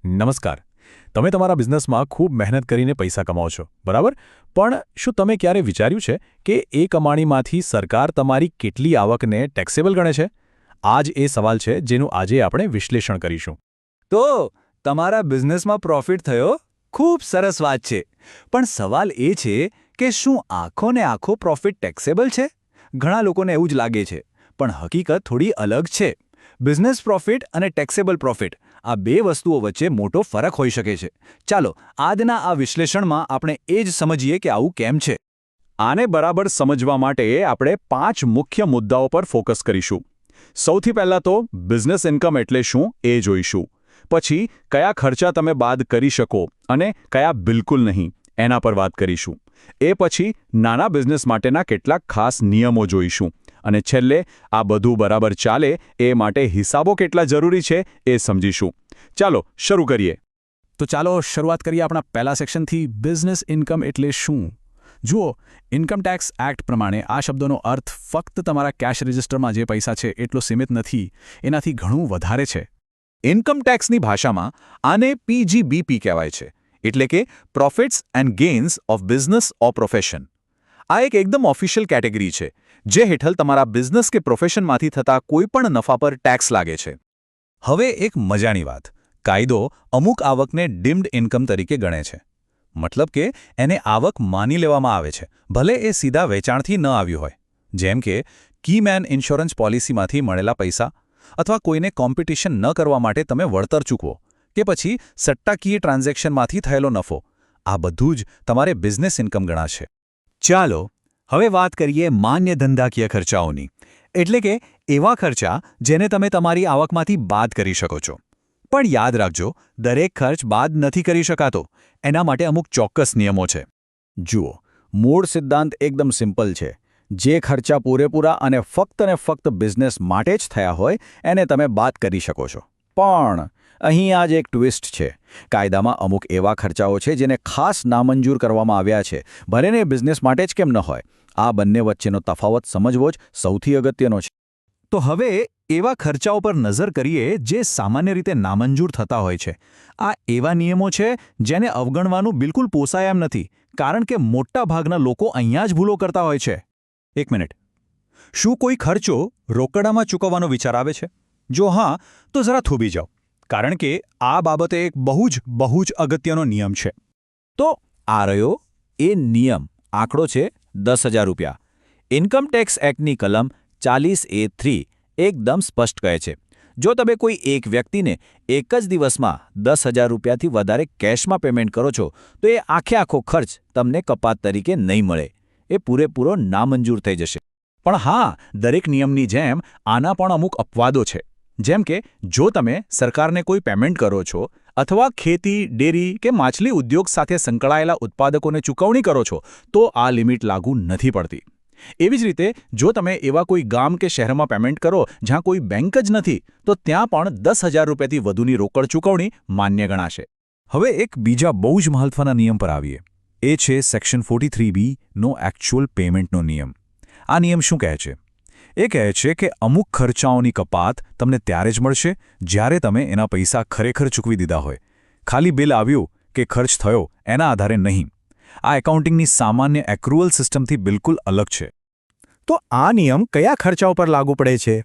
નમસ્કાર. તમે તમારા બિઝનેસમાં ખૂબ મહેનત કરીને પૈસા કમાઓ છો, બરાબર? પણ શું તમે ક્યારે વિચાર્યું છે કે એ કમાણીમાંથી સરકાર તમારી કેટલી આવકને ટેક્સેબલ ગણે છે? આ જ એ સવાલ છે જેનું આજે આપણે વિશ્લેષણ કરીશું. તો તમારા બિઝનેસમાં પ્રોફિટ થયો? ખૂબ સરસ વાત છે. પણ સવાલ એ છે કે શું આખો ને આખો પ્રોફિટ ટેક્સેબલ છે? ઘણા લોકોને એવું જ લાગે છે, પણ હકીકત થોડી અલગ છે. બિઝનેસ પ્રોફિટ અને ટેક્સેબલ પ્રોફિટ આ બે વસ્તુઓ વચ્ચે મોટો ફરક હોઈ શકે છે. ચાલો આજના આ વિશ્લેષણમાં આપણે એ જ સમજીએ કે આવું કેમ છે. આને બરાબર સમજવા માટે આપણે 5 મુખ્ય મુદ્દાઓ પર ફોકસ કરીશું. સૌથી પહેલાં તો બિઝનેસ ઇન્કમ એટલે શું એ જોઈશું. પછી કયા ખર્ચા તમે બાદ કરી શકો અને કયા બિલકુલ નહીં એના પર વાત કરીશું. એ પછી નાના બિઝનેસ માટેના કેટલાક ખાસ નિયમો જોઈશું. અને છેલ્લે આ બધું બરાબર ચાલે એ માટે હિસાબો કેટલા જરૂરી છે એ સમજીશું. ચાલો શરૂ કરીએ. તો ચાલો શરૂઆત કરીએ આપણા પહેલા સેક્શનથી. બિઝનેસ ઇન્કમ એટલે શું? જુઓ, ઇન્કમટેક્સ એક્ટ પ્રમાણે આ શબ્દોનો અર્થ ફક્ત તમારા કેશ રજિસ્ટરમાં જે પૈસા છે એટલો સીમિત નથી, એનાથી ઘણું વધારે છે. ઇન્કમટેક્સની ભાષામાં આને PGBP કહેવાય છે, એટલે કે profits and gains of business or profession. આ એક એકદમ ઓફિશિયલ કેટેગરી છે જે હેઠળ તમારા બિઝનેસ કે પ્રોફેશનમાંથી થતા કોઈપણ નફા પર ટેક્સ લાગે છે. હવે એક મજાની વાત, કાયદો અમુક આવકને ડીમ્ડ ઇન્કમ તરીકે ગણે છે. મતલબ કે એને આવક માની લેવામાં આવે છે, ભલે એ સીધા વેચાણથી ન આવ્યું હોય. જેમ કે કીમેન ઇન્સ્યોરન્સ પોલિસીમાંથી મળેલા પૈસા, અથવા કોઈને કોમ્પિટિશન ન કરવા માટે તમે વળતર ચૂકવો, કે પછી સટ્ટાકીય ટ્રાન્ઝેક્શનમાંથી થયેલો નફો. આ બધું જ તમારે બિઝનેસ ઇન્કમ ગણાશે. ચાલો હવે વાત કરીએ માન્ય ધંધાકીય ખર્ચાઓની, એટલે કે એવા ખર્ચા જેને તમે તમારી આવકમાંથી બાદ કરી શકો છો. પણ યાદ રાખજો, દરેક ખર્ચ બાદ નથી કરી શકાતો. એના માટે અમુક ચોક્કસ નિયમો છે. જુઓ, મૂળ સિદ્ધાંત એકદમ સિમ્પલ છે. જે ખર્ચા પૂરેપૂરા અને ફક્ત બિઝનેસ માટે જ થયા હોય એને તમે બાદ કરી શકો છો. પણ અહીં આ જ એક ટ્વિસ્ટ છે. કાયદામાં અમુક એવા ખર્ચાઓ છે જેને ખાસ નામંજૂર કરવામાં આવ્યા છે, ભલે ને બિઝનેસ માટે જ કેમ ન હોય. આ બંને વચ્ચેનો તફાવત સમજવો જ સૌથી અગત્યનો છે. તો હવે એવા ખર્ચાઓ પર નજર કરીએ જે સામાન્ય રીતે નામંજૂર થતા હોય છે. આ એવા નિયમો છે જેને અવગણવાનું બિલકુલ પોસાય એમ નથી, કારણ કે મોટા ભાગના લોકો અહીંયા જ ભૂલો કરતા હોય છે. એક મિનિટ, શું કોઈ ખર્ચો રોકડામાં ચૂકવવાનો વિચાર આવે છે? જો હા, તો જરા થોભી જાઓ, કારણ કે આ બાબતે એક બહુ જ અગત્યનો નિયમ છે. તો આ રહ્યો એ નિયમ. આંકડો છે 10,000 રૂપિયા. ઇન્કમટેક્સ એક્ટની કલમ 40A3 એકદમ સ્પષ્ટ કહે છે, જો તમે કોઈ એક વ્યક્તિને એક જ દિવસમાં 10,000 રૂપિયાથી વધારે કેશમાં પેમેન્ટ કરો છો તો એ આખો ખર્ચ તમને કપાત તરીકે નહીં મળે. એ પૂરેપૂરો નામંજૂર થઈ જશે. પણ હા, દરેક નિયમની જેમ આના પણ અમુક અપવાદો છે. જેમ કે જો તમે સરકારને કોઈ પેમેન્ટ કરો છો અથવા ખેતી, ડેરી કે માછલી ઉદ્યોગ સાથે સંકળાયેલા ઉત્પાદકોને ચૂકવણી કરો છો તો આ લિમિટ લાગુ નથી પડતી. એવી જ રીતે જો તમે એવા કોઈ ગામ કે શહેરમાં પેમેન્ટ કરો જ્યાં કોઈ બેંક જ નથી તો ત્યાં પણ 10,000 રૂપિયાથી વધુની રોકડ ચૂકવણી માન્ય ગણાશે. હવે એક બીજા બહુ જ મહત્વના નિયમ પર આવીએ. એ છે સેક્શન 43B નો એક્ચ્યુઅલ પેમેન્ટનો નિયમ. આ નિયમ શું કહે છે? એ કહે છે કે અમુક ખર્ચાઓની કપાત તમને ત્યારે જ મળશે જ્યારે તમે એના પૈસા ખરેખર ચૂકવી દીધા હોય. ખાલી બિલ આવ્યું કે ખર્ચ થયો એના આધારે નહીં. આ એકાઉન્ટિંગની સામાન્ય એક્રુઅલ સિસ્ટમથી બિલકુલ અલગ છે. તો આ નિયમ કયા ખર્ચાઓ પર લાગુ પડે છે?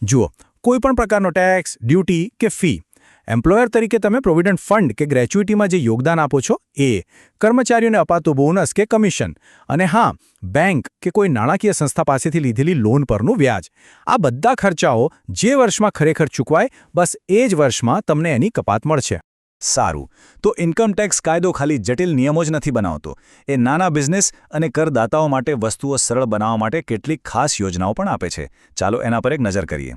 જુઓ, કોઈપણ પ્રકારનો ટેક્સ, ડ્યુટી કે ફી, એમ્પ્લોયર તરીકે તમે પ્રોવિડન્ટ ફંડ કે ગ્રેચ્યુઇટીમાં જે યોગદાન આપો છો એ, કર્મચારીઓને અપાતું બોનસ કે કમિશન, અને હા, બેંક કે કોઈ નાણાકીય સંસ્થા પાસેથી લીધેલી લોન પરનું વ્યાજ. આ બધા ખર્ચાઓ જે વર્ષમાં ખરેખર ચૂકવાય, બસ એ જ વર્ષમાં તમને એની કપાત મળશે. સારું, તો ઇન્કમટેક્સ કાયદો ખાલી જટિલ નિયમો જ નથી બનાવતો. એ નાના બિઝનેસ અને કરદાતાઓ માટે વસ્તુઓ સરળ બનાવવા માટે કેટલીક ખાસ યોજનાઓ પણ આપે છે. ચાલો એના પર એક નજર કરીએ.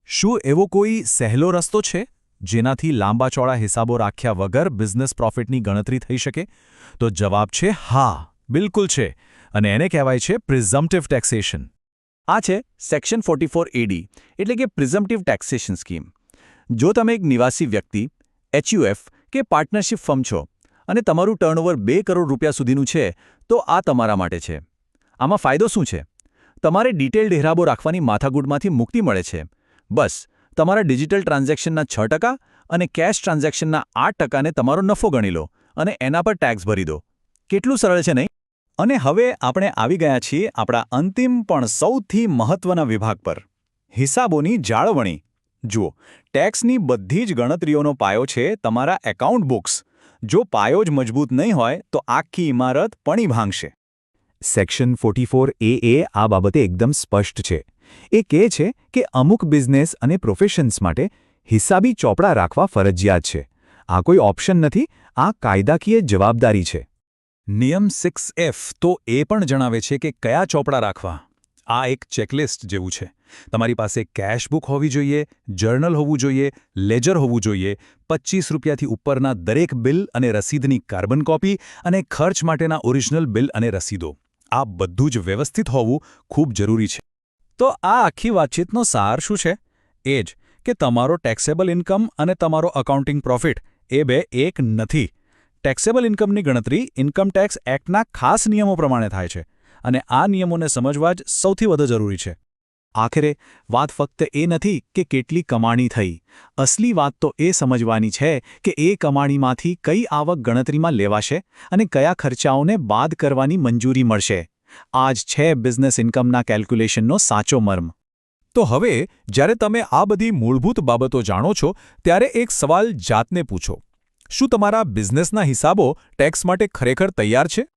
શું એવો કોઈ સહેલો રસ્તો છે જેનાથી લાંબા ચોળા હિસાબો રાખ્યા વગર બિઝનેસ પ્રોફિટની ગણતરી થઈ શકે? તો જવાબ છે હા, બિલકુલ છે. અને એને કહેવાય છે પ્રિઝમ્પ્ટિવ ટેક્સેશન. આ છે સેક્શન 44AD, એટલે કે પ્રિઝમ્પ્ટિવ ટેક્સેશન સ્કીમ. જો તમે એક નિવાસી વ્યક્તિ, HUF કે પાર્ટનરશિપ ફર્મ છો અને તમારું ટર્નઓવર 2 કરોડ રૂપિયા સુધીનું છે તો આ તમારા માટે છે. આમાં ફાયદો શું છે? તમારે ડિટેલ્ડ હિસાબો રાખવાની માથાકૂટમાંથી મુક્તિ મળે છે. બસ તમારા ડિજિટલ ટ્રાન્ઝેક્શનના 6% અને કેશ ટ્રાન્ઝેક્શનના 8%ને તમારો નફો ગણી લો અને એના પર ટેક્સ ભરી દો. કેટલું સરળ છે નહીં? અને હવે આપણે આવી ગયા છીએ આપણા અંતિમ પણ સૌથી મહત્વના વિભાગ પર, હિસાબોની જાળવણી. જુઓ, ટેક્સની બધી જ ગણતરીઓનો પાયો છે તમારા એકાઉન્ટ બુક્સ. જો પાયો જ મજબૂત નહીં હોય તો આખી ઇમારત પણી ભાંગશે. સેક્શન 44A આ બાબતે એકદમ સ્પષ્ટ છે. એ કહે છે કે અમુક બિઝનેસ અને પ્રોફેશન્સ માટે હિસાબી ચોપડા રાખવા ફરજિયાત છે. આ કોઈ ઓપ્શન નથી, આ કાયદાકીય જવાબદારી છે. નિયમ 6F તો એ પણ જણાવે છે કે કયા ચોપડા રાખવા. આ એક ચેકલિસ્ટ જેવું છે. તમારી પાસે કેશ બુક હોવી જોઈએ, જર્નલ હોવું જોઈએ, લેજર હોવું જોઈએ, ₹25 ઉપરના દરેક બિલ અને રસીદની કાર્બન કોપી અને ખર્ચ માટેના ઓરિજિનલ બિલ અને રસીદો. આ બધું જ વ્યવસ્થિત હોવું ખૂબ જરૂરી છે. તો આ આખી વાતચીતનો સાર શું છે? એ જ કે તમારો ટેક્સેબલ ઇન્કમ અને તમારો અકાઉન્ટિંગ પ્રોફિટ એ બે એક નથી. ટેક્સેબલ ઇન્કમની ગણતરી ઇન્કમ ટેક્સ એક્ટના ખાસ નિયમો પ્રમાણે થાય છે અને આ નિયમોને સમજવા જ સૌથી વધુ જરૂરી છે. આખરે વાત ફક્ત એ નથી કે કેટલી કમાણી થઈ. અસલી વાત તો એ સમજવાની છે કે એ કમાણીમાંથી કઈ આવક ગણતરીમાં લેવાશે અને કયા ખર્ચાઓને બાદ કરવાની મંજૂરી મળશે. આ જ છે બિઝનેસ ઇન્કમના કેલ્ક્યુલેશનનો સાચો મર્મ. તો હવે જ્યારે તમે આ બધી મૂળભૂત બાબતો જાણો છો ત્યારે એક સવાલ જાતને પૂછો. શું તમારા બિઝનેસના હિસાબો ટેક્સ માટે ખરેખર તૈયાર છે?